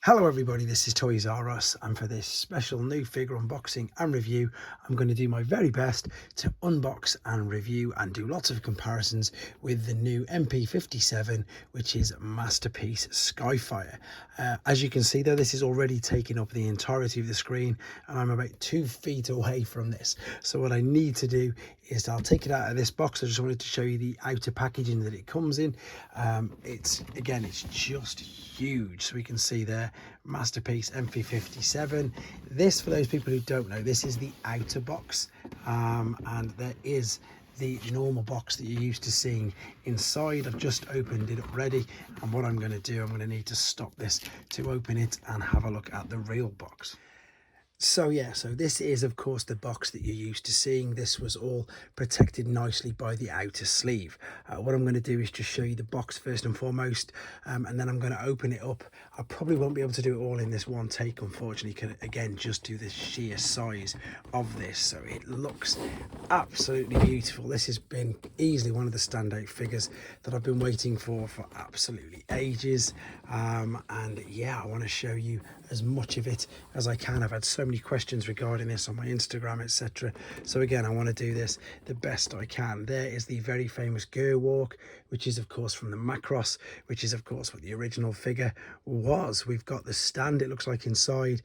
Hello everybody, this is Toys R Us, and for this special new figure unboxing and review, I'm going to do my very best to unbox and review and do lots of comparisons with the new MP57, which is Masterpiece Skyfire. As you can see though, this is already taking up the entirety of the screen, and I'm about 2 feet away from this. So what I need to do is I'll take it out of this box. I just wanted to show you the outer packaging that it comes in. It's just huge, so we can see there Masterpiece MP57. This, for those people who don't know, this is the outer box, and there is the normal box that you're used to seeing inside. I've just opened it up ready, and what I'm going to do, I'm going to need to stop this to open it and have a look at the real box. So this is of course the box that you're used to seeing. This was all protected nicely by the outer sleeve. What I'm going to do is just show you the box first and foremost, and then I'm going to open it up. I probably won't be able to do it all in this one take, unfortunately, again, just due to the sheer size of this. So it looks absolutely beautiful. This has been easily one of the standout figures that I've been waiting for absolutely ages, and yeah, I want to show you as much of it as I can. I've had so many questions regarding this on my Instagram, etc. So again, I want to do this the best I can. There is the very famous Gerwalk, which is of course from the Macross, which is of course what the original figure was. We've got the stand, it looks like, inside.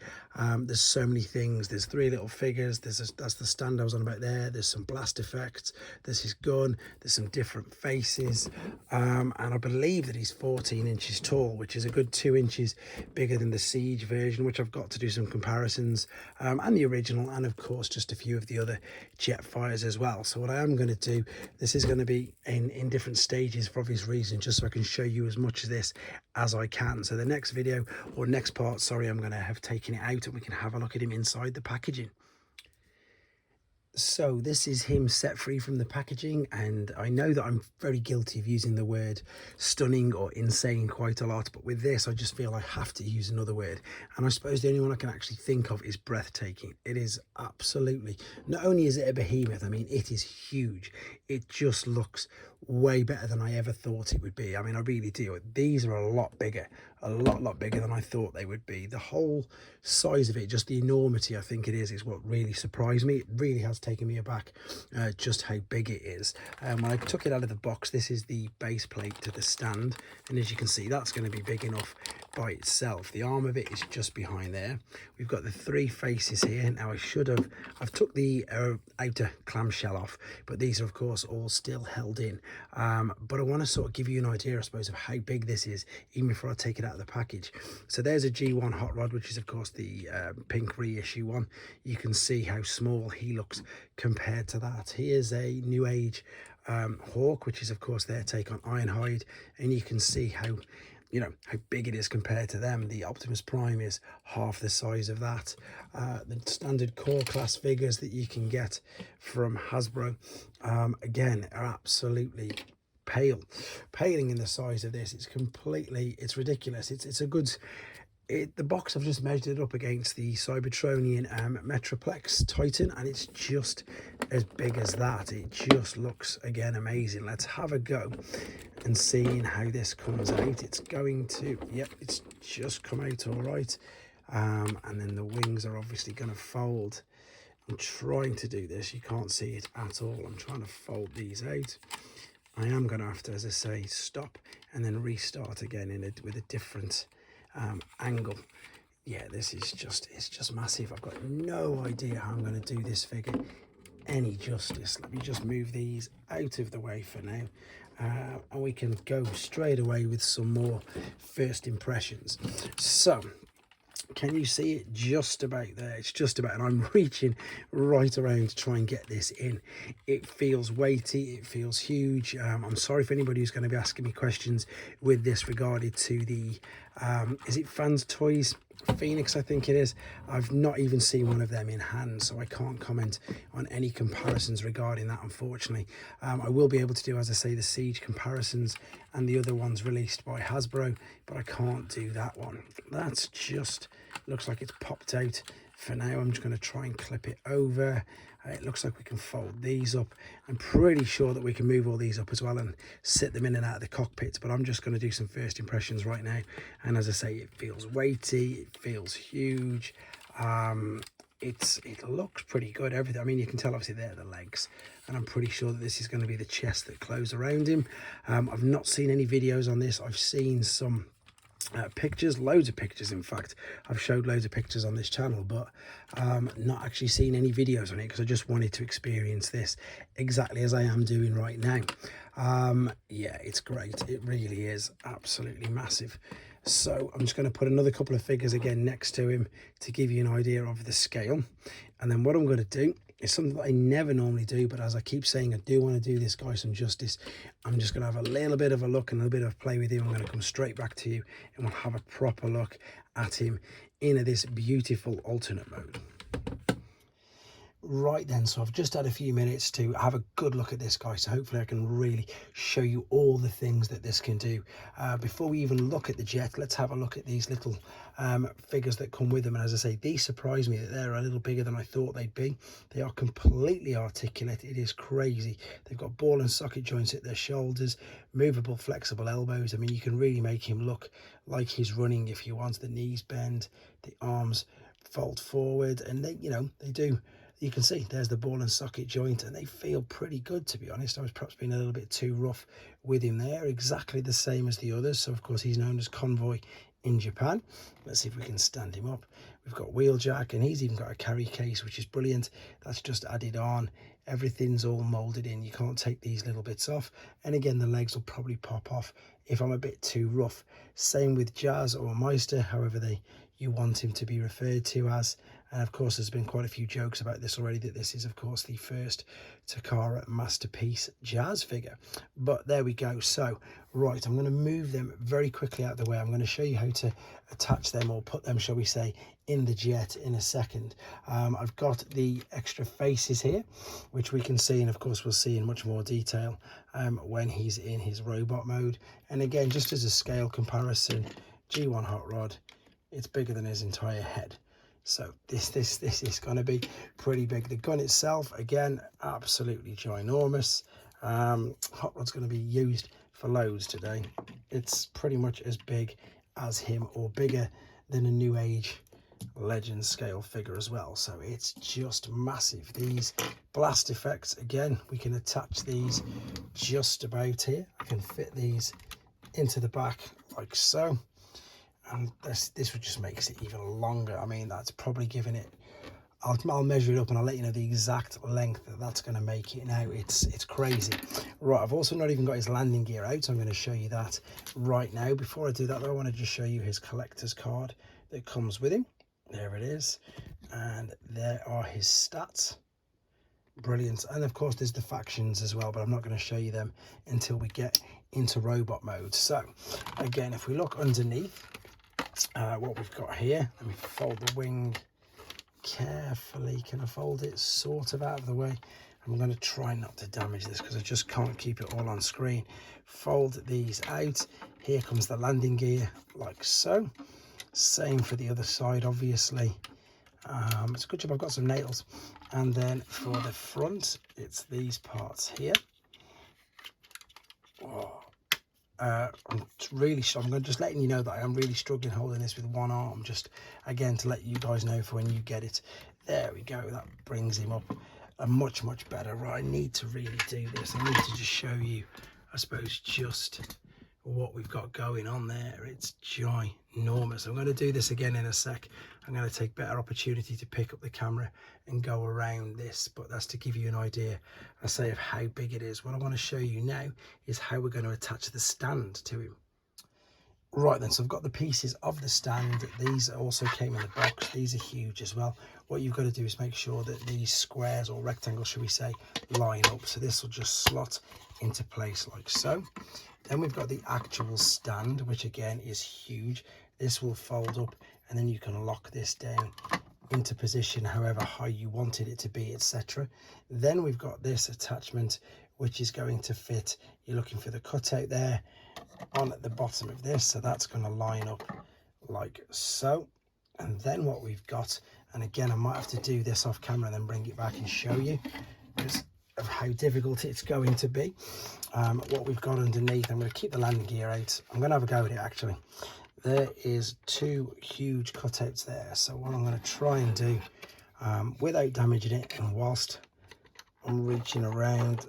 There's so many things. There's 3 little figures. That's the stand I was on about there. There's some blast effects. There's his gun. There's some different faces, and I believe that he's 14 inches tall, which is a good 2 inches bigger than the Siege version, which I've got to do some comparisons, and the original, and of course just a few of the other Jetfires as well. So what I am going to do, this is going to be in different stages for obvious reasons, just so I can show you as much of this as I can. So the next video, or next part, sorry, I'm going to have taken it out and we can have a look at him inside the packaging. So this is him set free from the packaging, and I know that I'm very guilty of using the word stunning or insane quite a lot, but with this I just feel I have to use another word, and I suppose the only one I can actually think of is breathtaking. It is absolutely, not only is it a behemoth, I mean it is huge. It just looks way better than I ever thought it would be. I mean, I really do. These are a lot bigger, a lot bigger than I thought they would be. The whole size of it, just the enormity I think it is what really surprised me. It really has taken me aback, just how big it is. When I took it out of the box, this is the base plate to the stand, and as you can see, that's going to be big enough by itself. The arm of it is just behind there. We've got the 3 faces here. Now I've took the outer clamshell off, but these are of course all still held in. But I want to sort of give you an idea, I suppose, of how big this is, even before I take it out of the package. So there's a G1 Hot Rod, which is of course the pink reissue one. You can see how small he looks compared to that. Here's a New Age Hawk, which is of course their take on Ironhide, and you can see how big it is compared to them. The Optimus Prime is half the size of that. The standard core class figures that you can get from Hasbro, again, are absolutely paling in the size of this. It's ridiculous. It's a good, the box, I've just measured it up against the Cybertronian Metroplex Titan, and it's just as big as that. It just looks, again, amazing. Let's have a go and seeing how this comes out. It's going to, yep, it's just come out all right, and then the wings are obviously going to fold. I'm trying to do this, you can't see it at all. I'm trying to fold these out. I am going to have to, as I say, stop and then restart again with a different angle. Yeah, this is it's just massive. I've got no idea how I'm going to do this figure any justice. Let me just move these out of the way for now, and we can go straight away with some more first impressions. So can you see it? Just about there. It's just about, and I'm reaching right around to try and get this in. It feels weighty, it feels huge. I'm sorry for anybody who's going to be asking me questions with this regarded to the is it Fans Toys Phoenix, I think it is. I've not even seen one of them in hand, so I can't comment on any comparisons regarding that, unfortunately. I will be able to do, as I say, the Siege comparisons and the other ones released by Hasbro, but I can't do that one. That's just looks like it's popped out For now, I'm just going to try and clip it over. It looks like we can fold these up. I'm pretty sure that we can move all these up as well and sit them in and out of the cockpit, but I'm just going to do some first impressions right now. And as I say, it feels weighty, it feels huge. It looks pretty good, everything. I mean, you can tell obviously they're the legs, and I'm pretty sure that this is going to be the chest that close around him. I've not seen any videos on this. I've seen some pictures, loads of pictures. In fact, I've showed loads of pictures on this channel, but not actually seen any videos on it because I just wanted to experience this exactly as I am doing right now. Yeah, it's great. It really is absolutely massive. So I'm just going to put another couple of figures again next to him to give you an idea of the scale. And then what I'm going to do is something that I never normally do, but as I keep saying, I do want to do this guy some justice. I'm just going to have a little bit of a look and a little bit of play with him. I'm going to come straight back to you and we'll have a proper look at him in this beautiful alternate mode. Right then, so I've just had a few minutes to have a good look at this guy, so hopefully I can really show you all the things that this can do. Before we even look at the jet, let's have a look at these little figures that come with them. And as I say, these surprise me that they're a little bigger than I thought they'd be. They are completely articulate. It is crazy. They've got ball and socket joints at their shoulders, movable flexible elbows. I mean, you can really make him look like he's running if you want. The knees bend, the arms fold forward, and they, you know, they do. You can see there's the ball and socket joint, and they feel pretty good, to be honest. I was perhaps being a little bit too rough with him there. Exactly the same as the others. So of course he's known as Convoy in Japan. Let's see if we can stand him up. We've got Wheeljack, and he's even got a carry case, which is brilliant. That's just added on. Everything's all molded in. You can't take these little bits off. And again, the legs will probably pop off if I'm a bit too rough. Same with Jazz or Meister, however you want him to be referred to as. And of course, there's been quite a few jokes about this already, that this is of course the first Takara Masterpiece Jazz figure. But there we go. So right, I'm going to move them very quickly out of the way. I'm going to show you how to attach them, or put them, shall we say, in the jet in a second. I've got the extra faces here, which we can see, and of course we'll see in much more detail when he's in his robot mode. And again, just as a scale comparison, G1 Hot Rod, it's bigger than his entire head. So this is going to be pretty big. The gun itself, again, absolutely ginormous. Hot Rod's going to be used for loads today. It's pretty much as big as him, or bigger than a New Age Legend scale figure as well. So it's just massive. These blast effects, again, we can attach these just about here. I can fit these into the back like so. And this just makes it even longer. I mean, that's probably giving it, I'll measure it up and I'll let you know the exact length that's going to make it now. It's crazy. Right, I've also not even got his landing gear out, so I'm going to show you that right now. Before I do that though, I want to just show you his collector's card that comes with him. There it is, and there are his stats. Brilliant. And of course there's the factions as well, but I'm not going to show you them until we get into robot mode. So again, if we look underneath, what we've got here, let me fold the wing carefully. Can I fold it sort of out of the way? I'm going to try not to damage this because I just can't keep it all on screen. Fold these out. Here comes the landing gear, like so. Same for the other side, obviously. It's a good job I've got some nails. And then for the front, it's these parts here. Oh. I'm just letting you know that I am really struggling holding this with one arm, just again to let you guys know for when you get it. There we go, that brings him up a much better. Right, I need to really do this. I need to just show you, I suppose, just what we've got going on there. It's ginormous. I'm going to do this again in a sec. I'm going to take better opportunity to pick up the camera and go around this, but that's to give you an idea, I say, of how big it is. What I want to show you now is how we're going to attach the stand to him. Right then, so I've got the pieces of the stand. These also came in the box. These are huge as well. What you've got to do is make sure that these squares, or rectangles should we say, line up. So this will just slot into place like so. Then we've got the actual stand, which again is huge. This will fold up, and then you can lock this down into position however high you wanted it to be, etc. Then we've got this attachment, which is going to fit, you're looking for the cutout there on at the bottom of this, so that's going to line up like so. And then what we've got, and again I might have to do this off camera and then bring it back and show you because of how difficult it's going to be. What we've got underneath, I'm going to keep the landing gear out. I'm going to have a go at it actually. There is 2 huge cutouts there, so what I'm going to try and do without damaging it, and whilst I'm reaching around,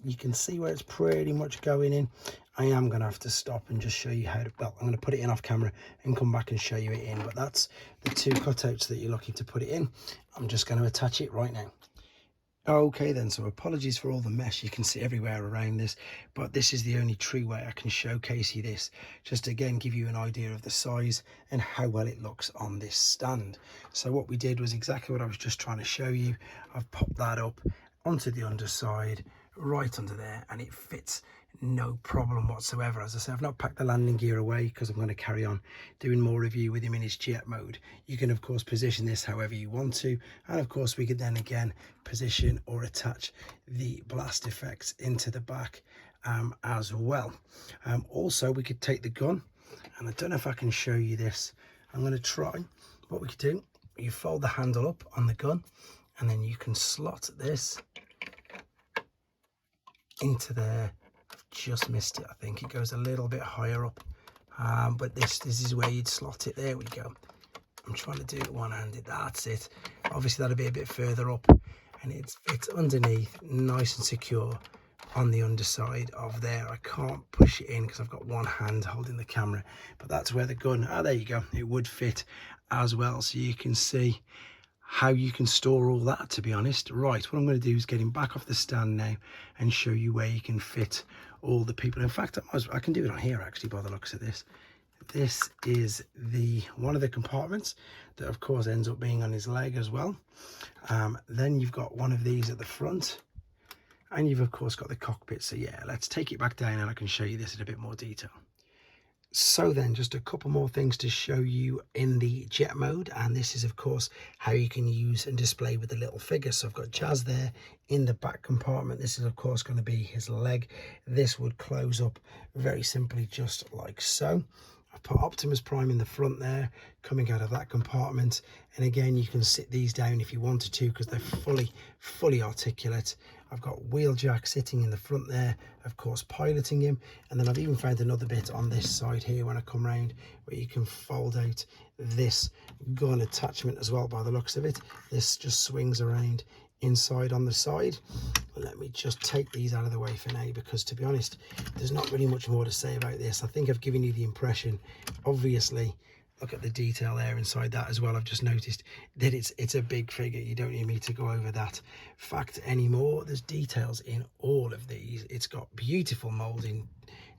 you can see where it's pretty much going in. I am going to have to stop and just show you how to, well, I'm going to put it in off camera and come back and show you it in, but that's the 2 cutouts that you're looking to put it in. I'm just going to attach it right now. Okay then, so apologies for all the mess you can see everywhere around this, but this is the only true way I can showcase you this, just to again give you an idea of the size and how well it looks on this stand. So what we did was exactly what I was just trying to show you. I've popped that up onto the underside, right under there, and it fits no problem whatsoever. As I say, I've not packed the landing gear away because I'm going to carry on doing more review with him in his jet mode. You can of course position this however you want to, and of course we could then again position or attach the blast effects into the back as well. Also we could take the gun, and I don't know if I can show you this. I'm going to try. What we could do, you fold the handle up on the gun and then you can slot this into there. I've just missed it. I think it goes a little bit higher up, but this is where you'd slot it. There we go. I'm trying to do it one-handed. That's it. Obviously that'll be a bit further up, and it's underneath, nice and secure on the underside of there. I can't push it in because I've got one hand holding the camera, but that's where the gun, there you go, it would fit as well. So you can see how you can store all that, to be honest. Right, what I'm going to do is get him back off the stand now and show you where you can fit all the people. In fact, I can do it on here actually by the looks of this. This is one of the compartments that of course ends up being on his leg as well. Then you've got one of these at the front, and you've of course got the cockpit. So yeah, let's take it back down and I can show you this in a bit more detail. So then just a couple more things to show you in the jet mode, and this is of course how you can use and display with the little figure. So I've got Jazz there in the back compartment. This is of course going to be his leg. This would close up very simply just like so. I've put Optimus Prime in the front there, coming out of that compartment, and again you can sit these down if you wanted to because they're fully articulate. I've got Wheeljack sitting in the front there, of course piloting him, and then I've even found another bit on this side here when I come round where you can fold out this gun attachment as well. By the looks of it, this just swings around inside on the side. Let me just take these out of the way for now, because to be honest there's not really much more to say about this. I think I've given you the impression. Obviously look at the detail there inside that as well. I've just noticed that it's a big figure. You don't need me to go over that fact anymore. There's details in all of these. It's got beautiful molding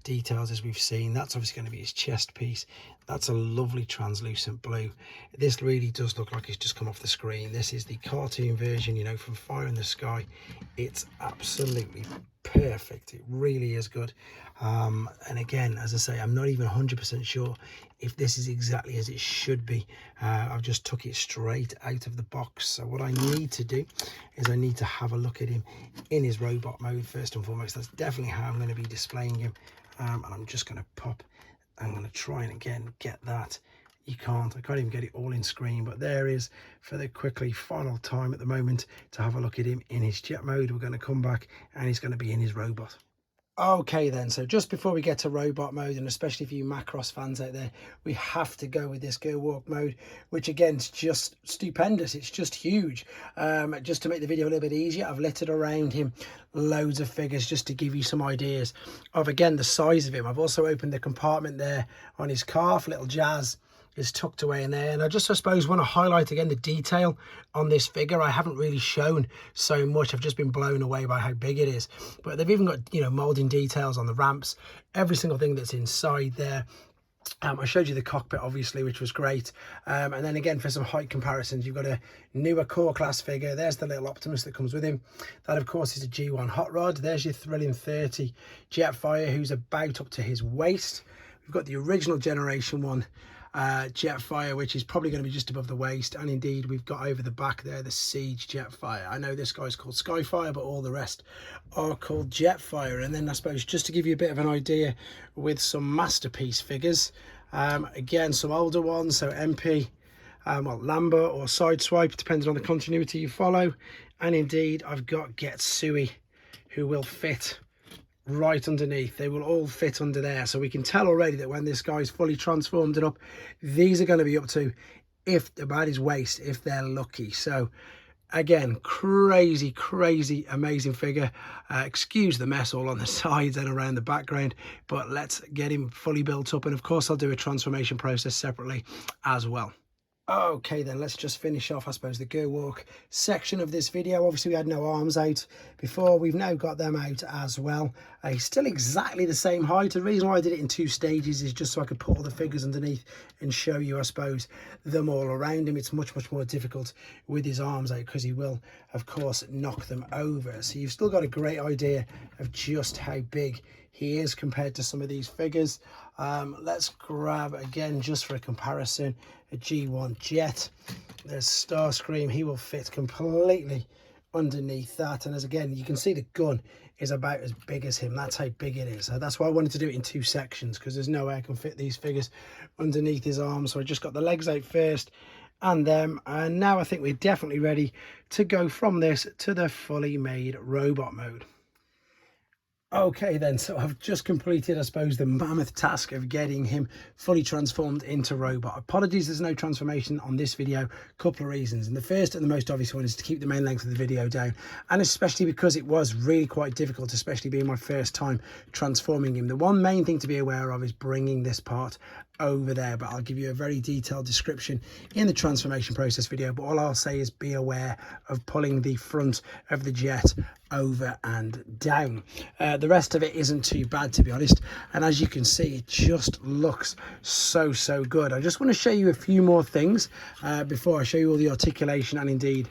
details as we've seen. That's obviously going to be his chest piece. That's a lovely translucent blue. This really does look like it's just come off the screen. This is the cartoon version, you know, from Fire in the Sky. It's absolutely perfect. It really is good. And again, as I say, I'm not even 100% sure if this is exactly as it should be. I've just took it straight out of the box. So what I need to do is I need to have a look at him in his robot mode first and foremost. That's definitely how I'm going to be displaying him. And I'm just going to pop, I'm going to try and again get that. I can't even get it all in screen, but there is for the quickly final time at the moment to have a look at him in his jet mode. We're going to come back and he's going to be in his robot. Okay then, so just before we get to robot mode, and especially for you Macross fans out there, we have to go with this Gerwalk mode, which again is just stupendous. It's just huge. Just to make the video a little bit easier, I've littered around him loads of figures just to give you some ideas of again the size of him. I've also opened the compartment there on his calf. Little Jazz is tucked away in there, and I suppose want to highlight again the detail on this figure. I haven't really shown so much. I've just been blown away by how big it is, but they've even got, you know, molding details on the ramps, every single thing that's inside there. I showed you the cockpit obviously, which was great, and then again for some height comparisons, you've got a newer core class figure. There's the little Optimus that comes with him. That of course is a G1 hot rod. There's your Thrilling 30 Jetfire, who's about up to his waist. We've got the original generation one Jetfire, which is probably going to be just above the waist, and indeed we've got over the back there the Siege Jetfire. I know this guy's called Skyfire, but all the rest are called Jetfire. And then I suppose just to give you a bit of an idea with some masterpiece figures, again some older ones, so MP well, lamber or side swipe, depending on the continuity you follow. And indeed, I've got get sui, who will fit right underneath. They will all fit under there, so we can tell already that when this guy's fully transformed and up, these are going to be up to, if about his waist, if they're lucky. So again, crazy amazing figure. Excuse the mess all on the sides and around the background, but let's get him fully built up, and of course I'll do a transformation process separately as well. Okay, then let's just finish off, I suppose, the Gerwalk section of this video. Obviously we had no arms out before, we've now got them out as well. Still exactly the same height. The reason why I did it in 2 stages is just so I could put all the figures underneath and show you, I suppose, them all around him. It's much more difficult with his arms out because he will, of course, knock them over. So you've still got a great idea of just how big he is compared to some of these figures. Let's grab, again, just for a comparison, a G1 Jet. There's Starscream. He will fit completely underneath that, and as again you can see, the gun is about as big as him. That's how big it is. So that's why I wanted to do it in 2 sections, because there's no way I can fit these figures underneath his arms. So I just got the legs out first and them, and now I think we're definitely ready to go from this to the fully made robot mode. Okay then, so I've just completed, I suppose, the mammoth task of getting him fully transformed into robot. Apologies, there's no transformation on this video. Couple of reasons, and the first and the most obvious one is to keep the main length of the video down, and especially because it was really quite difficult, especially being my first time transforming him. The one main thing to be aware of is bringing this part over there, but I'll give you a very detailed description in the transformation process video. But all I'll say is be aware of pulling the front of the jet over and down. The rest of it isn't too bad, to be honest, and as you can see, it just looks so good. I just want to show you a few more things before I show you all the articulation, and indeed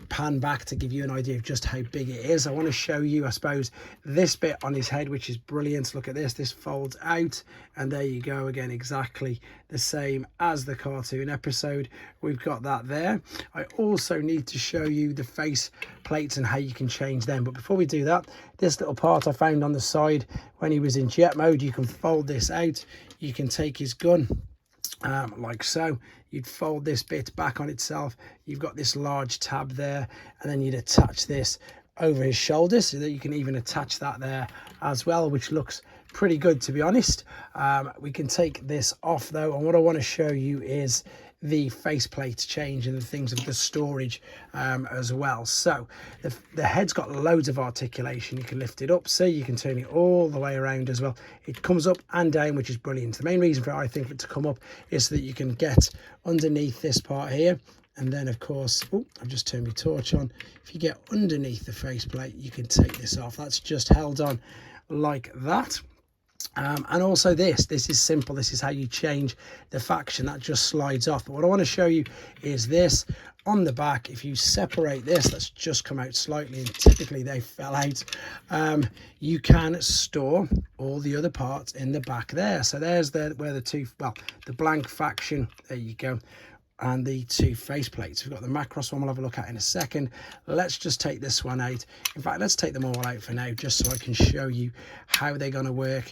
pan back to give you an idea of just how big it is. I want to show you, I suppose, this bit on his head, which is brilliant. Look at this folds out, and there you go, again exactly the same as the cartoon episode. We've got that there. I also need to show you the face plates and how you can change them, but before we do that, this little part I found on the side when he was in jet mode, you can fold this out. You can take his gun like so. You'd fold this bit back on itself. You've got this large tab there, and then you'd attach this over his shoulders so that you can even attach that there as well, which looks pretty good, to be honest. We can take this off though, and what I want to show you is the faceplate change and the things of the storage as well. So the head's got loads of articulation. You can lift it up, so you can turn it all the way around as well. It comes up and down, which is brilliant. The main reason for I think for it to come up is so that you can get underneath this part here, and then of course, oh, I've just turned my torch on. If you get underneath the faceplate, you can take this off. That's just held on like that. And also this is simple. This is how you change the faction. That just slides off. But what I want to show you is this on the back. If you separate this, that's just come out slightly, and typically they fell out. You can store all the other parts in the back there. So there's where the two, well, the blank faction, there you go, and the 2 face plates. We've got the Macross one we'll have a look at in a second. Let's just take this one out. In fact, let's take them all out for now, just so I can show you how they're going to work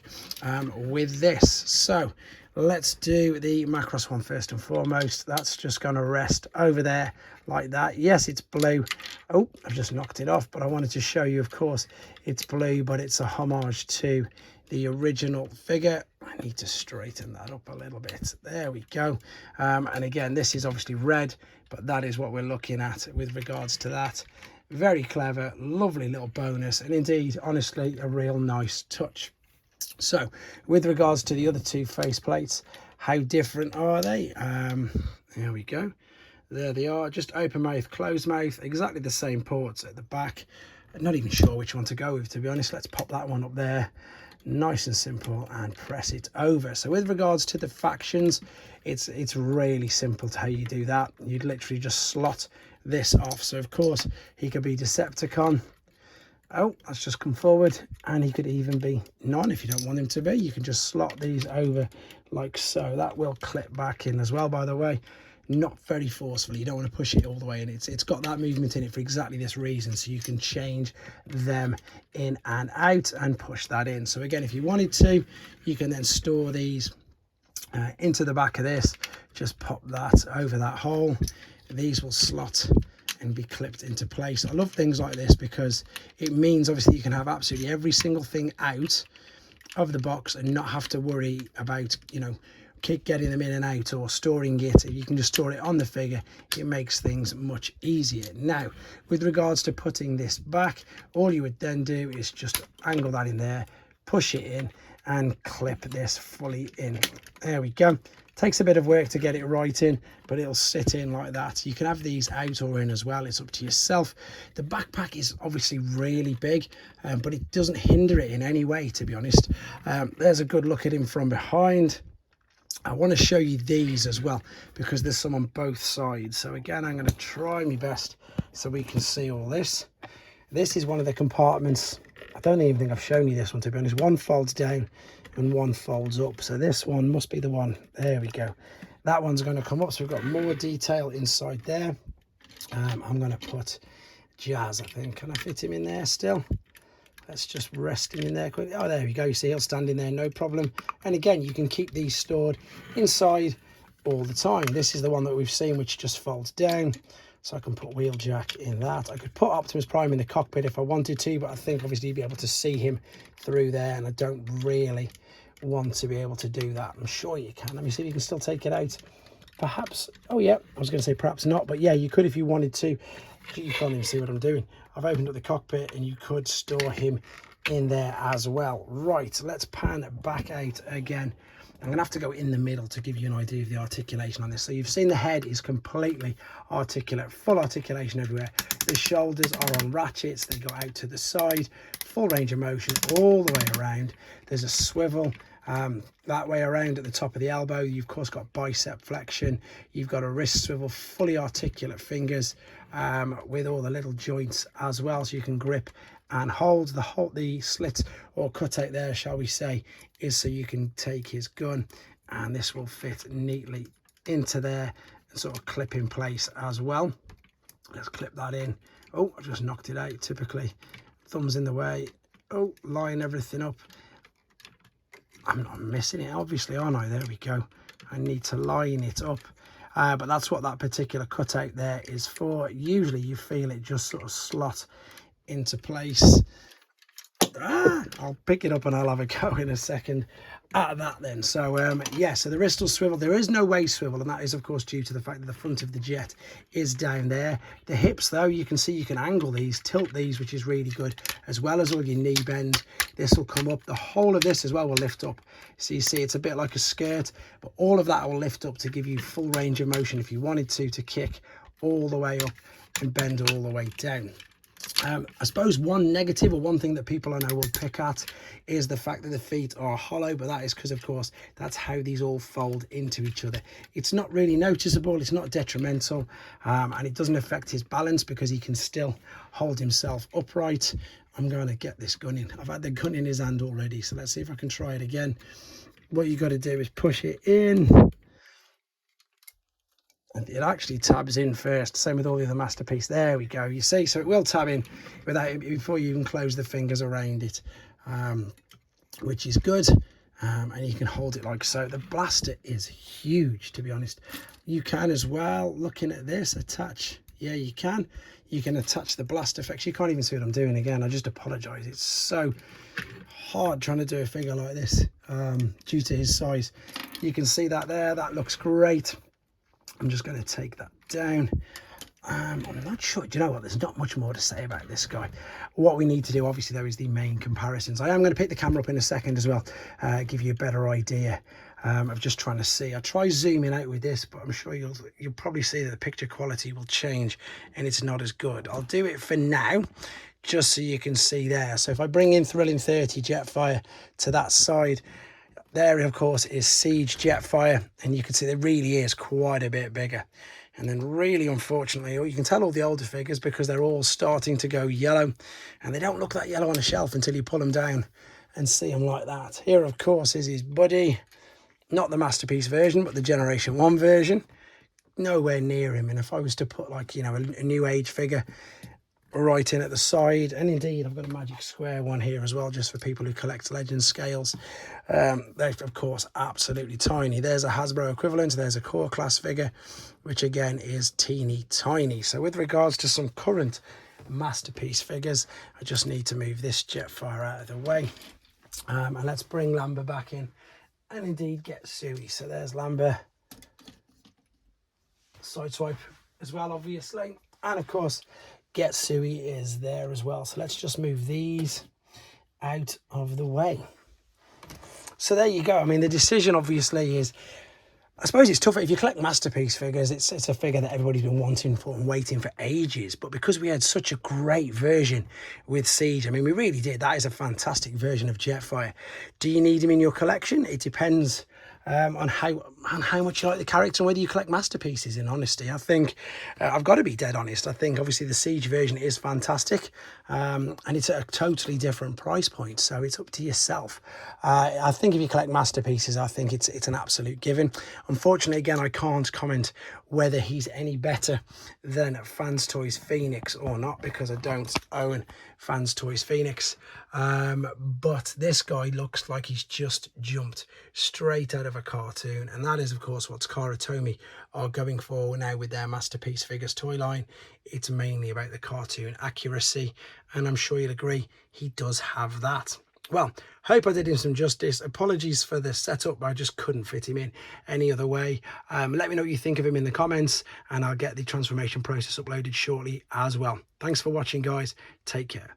with this. So let's do the Macross one first and foremost. That's just going to rest over there like that. Yes, it's blue. Oh, I've just knocked it off, but I wanted to show you, of course, it's blue, but it's a homage to the original figure. I need to straighten that up a little bit. There we go. And again, this is obviously red, but that is what we're looking at with regards to that. Very clever, lovely little bonus, and indeed, honestly, a real nice touch. So with regards to the other 2 face plates, how different are they? There we go. There they are, just open mouth, closed mouth, exactly the same ports at the back. I'm not even sure which one to go with, to be honest. Let's pop that one up there. Nice and simple, and press it over. So with regards to the factions, it's really simple to how you do that. You'd literally just slot this off. So of course he could be Decepticon. Oh, that's just come forward, and he could even be none if you don't want him to be. You can just slot these over like so. That will clip back in as well, by the way. Not very forcefully. You don't want to push it all the way, and it's got that movement in it for exactly this reason, so you can change them in and out and push that in. So again, if you wanted to, you can then store these into the back of this, just pop that over that hole. These will slot and be clipped into place. I love things like this because it means obviously you can have absolutely every single thing out of the box and not have to worry about, you know, getting them in and out or storing it. You can just store it on the figure. It makes things much easier. Now, with regards to putting this back, all you would then do is just angle that in there, push it in and clip this fully in. There we go. Takes a bit of work to get it right in, but it'll sit in like that. You can have these out or in as well. It's up to yourself. The backpack is obviously really big, but it doesn't hinder it in any way, to be honest. There's a good look at him from behind. I want to show you these as well because there's some on both sides. So again, I'm going to try my best so we can see all this. This is one of the compartments. I don't even think I've shown you this one, to be honest. One folds down and one folds up. So this one must be the one. There we go. That one's going to come up. So we've got more detail inside there. I'm going to put Jazz, I think. Can I fit him in there still? Let's just rest him in there quickly. Oh, there we go. You see, he'll stand in there, no problem. And again, you can keep these stored inside all the time. This is the one that we've seen, which just folds down. So I can put Wheeljack in that. I could put Optimus Prime in the cockpit if I wanted to, but I think obviously you'd be able to see him through there, and I don't really want to be able to do that. I'm sure you can. Let me see if you can still take it out. Perhaps. Oh, yeah. I was going to say perhaps not, but yeah, you could if you wanted to. You can't even see what I'm doing. I've opened up the cockpit and you could store him in there as well. Right, let's pan back out again. I'm going to have to go in the middle to give you an idea of the articulation on this. So you've seen the head is completely articulate, full articulation everywhere. The shoulders are on ratchets. They go out to the side, full range of motion all the way around. There's a swivel that way around at the top of the elbow. You've of course got bicep flexion. You've got a wrist swivel, fully articulate fingers with all the little joints as well, so you can grip and hold. The slit or cutout there, shall we say, is so you can take his gun, and this will fit neatly into there and sort of clip in place as well. Let's clip that in. Oh, I just knocked it out. Typically thumbs in the way. Oh, line everything up. I'm not missing it, obviously, aren't I? There we go. I need to line it up. But that's what that particular cutout there is for. Usually you feel it just sort of slot into place. I'll pick it up and I'll have a go in a second at that then. So yeah, so the wrist will swivel. There is no waist swivel, and that is of course due to the fact that the front of the jet is down there. The hips though, you can see you can angle these, tilt these, which is really good, as well as all your knee bend. This will come up. The whole of this as well will lift up. So you see it's a bit like a skirt, but all of that will lift up to give you full range of motion if you wanted to kick all the way up and bend all the way down. I suppose one negative, or one thing that people I know will pick at, is the fact that the feet are hollow, but that is because of course that's how these all fold into each other. It's not really noticeable, it's not detrimental, and it doesn't affect his balance because he can still hold himself upright. I'm going to get this gun in. I've had the gun in his hand already, so let's see if I can try it again. What you got to do is push it in, and it actually tabs in first. Same with all the other masterpiece. There we go. You see, so it will tab in without before you even close the fingers around it, which is good. And you can hold it like so. The blaster is huge, to be honest. You can as well, looking at this, attach. Yeah, you can. You can attach the blaster effects. You can't even see what I'm doing again. I just apologize. It's so hard trying to do a figure like this due to his size. You can see that there. That looks great. I'm just going to take that down. I'm not sure. Do you know what? There's not much more to say about this guy. What we need to do, obviously, though, is the main comparisons. I am going to pick the camera up in a second as well, give you a better idea of just trying to see. I try zooming out with this, but I'm sure you'll probably see that the picture quality will change and it's not as good. I'll do it for now, just so you can see there. So if I bring in Thrilling 30 Jetfire to that side, there, of course, is Seige Jetfire, and you can see there really is quite a bit bigger. And then really, unfortunately, you can tell all the older figures because they're all starting to go yellow, and they don't look that yellow on a shelf until you pull them down and see them like that. Here, of course, is his buddy. Not the Masterpiece version, but the Generation 1 version. Nowhere near him. And if I was to put, like, you know, a new age figure right in at the side, and indeed I've got a magic square one here as well, just for people who collect legend scales. They're of course absolutely tiny. There's a Hasbro equivalent, there's a core class figure, which again is teeny tiny. So with regards to some current masterpiece figures, I just need to move this Jetfire out of the way, and let's bring Lambert back in and indeed get Sui. So there's Lambert, side swipe as well obviously, and of course Get Sui is there as well. So let's just move these out of the way. So there you go. I mean, the decision obviously is, I suppose it's tough. If you collect masterpiece figures, it's a figure that everybody's been wanting for and waiting for ages. But because we had such a great version with Seige, I mean, we really did. That is a fantastic version of Jetfire. Do you need him in your collection? It depends on how much you like the character and whether you collect masterpieces. In honesty, I think I've got to be dead honest. I think obviously the Seige version is fantastic, and it's at a totally different price point, so it's up to yourself. I think if you collect masterpieces, I think it's an absolute given. Unfortunately, again, I can't comment whether he's any better than Fans Toys Phoenix or not, because I don't own Fans Toys Phoenix. But this guy looks like he's just jumped straight out of a cartoon, and that is of course what Takara Tomy are going for now with their masterpiece figures toy line. It's mainly about the cartoon accuracy, and I'm sure you'll agree he does have that. Well, hope I did him some justice. Apologies for the setup, but I just couldn't fit him in any other way. Let me know what you think of him in the comments, and I'll get the transformation process uploaded shortly as well. Thanks for watching, guys. Take care.